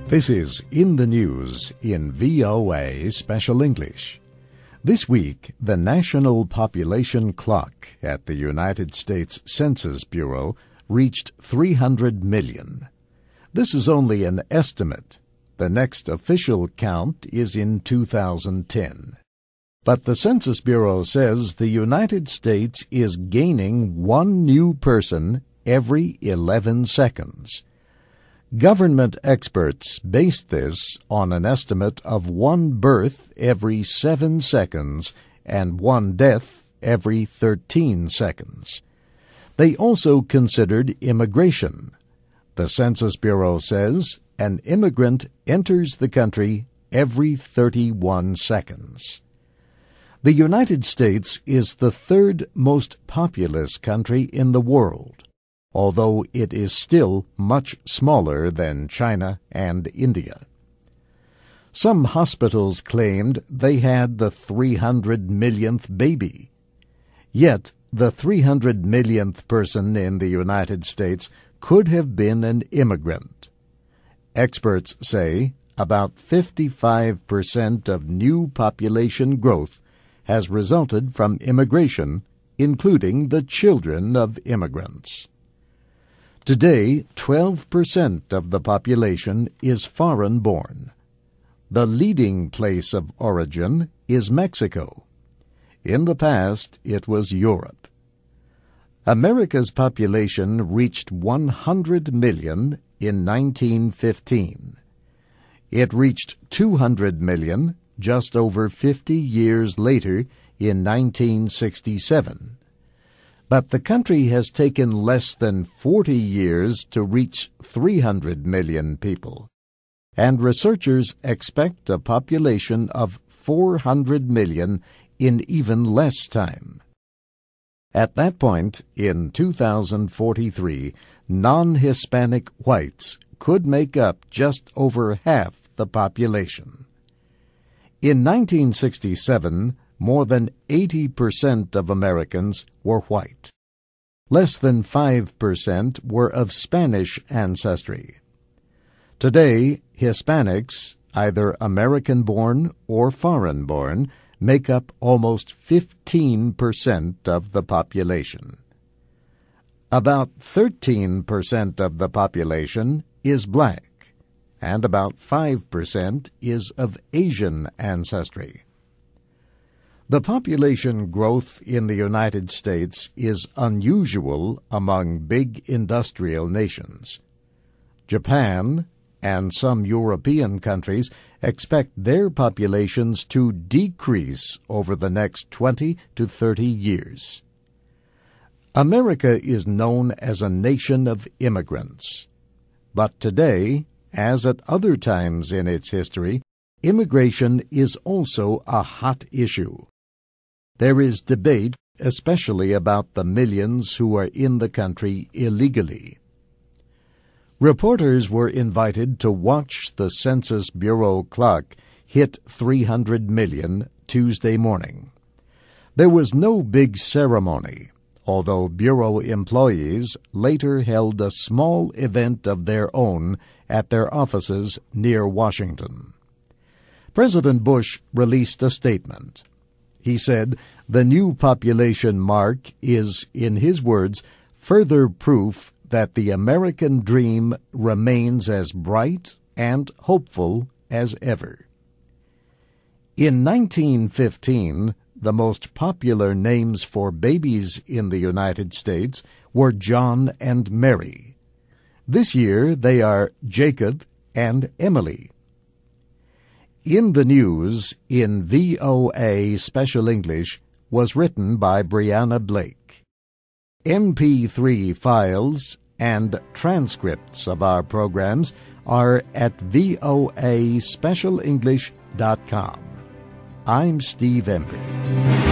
This is In the News in VOA Special English. This week, the national population clock at the United States Census Bureau reached 300 million. This is only an estimate. The next official count is in 2010. But the Census Bureau says the United States is gaining one new person every 11 seconds. Government experts based this on an estimate of one birth every 7 seconds and one death every 13 seconds. They also considered immigration. The Census Bureau says an immigrant enters the country every 31 seconds. The United States is the third most populous country in the world, although it is still much smaller than China and India. Some hospitals claimed they had the 300 millionth baby. Yet, the 300 millionth person in the United States could have been an immigrant. Experts say about 55% of new population growth has resulted from immigration, including the children of immigrants. Today, 12% of the population is foreign-born. The leading place of origin is Mexico. In the past, it was Europe. America's population reached 100 million in 1915. It reached 200 million just over 50 years later in 1967. But the country has taken less than 40 years to reach 300 million people, and researchers expect a population of 400 million in even less time. At that point, in 2043, non-Hispanic whites could make up just over half the population. In 1967, more than 80% of Americans were white. Less than 5% were of Spanish ancestry. Today, Hispanics, either American-born or foreign-born, make up almost 15% of the population. About 13% of the population is black, and about 5% is of Asian ancestry. The population growth in the United States is unusual among big industrial nations. Japan and some European countries expect their populations to decrease over the next 20 to 30 years. America is known as a nation of immigrants. But today, as at other times in its history, immigration is also a hot issue. There is debate, especially about the millions who are in the country illegally. Reporters were invited to watch the Census Bureau clock hit 300 million Tuesday morning. There was no big ceremony, although Bureau employees later held a small event of their own at their offices near Washington. President Bush released a statement. He said the new population mark is, in his words, further proof that the American dream remains as bright and hopeful as ever. In 1915, the most popular names for babies in the United States were John and Mary. This year they are Jacob and Emily. In the News in VOA Special English was written by Brianna Blake. MP3 files and transcripts of our programs are at voaspecialenglish.com. I'm Steve Embry.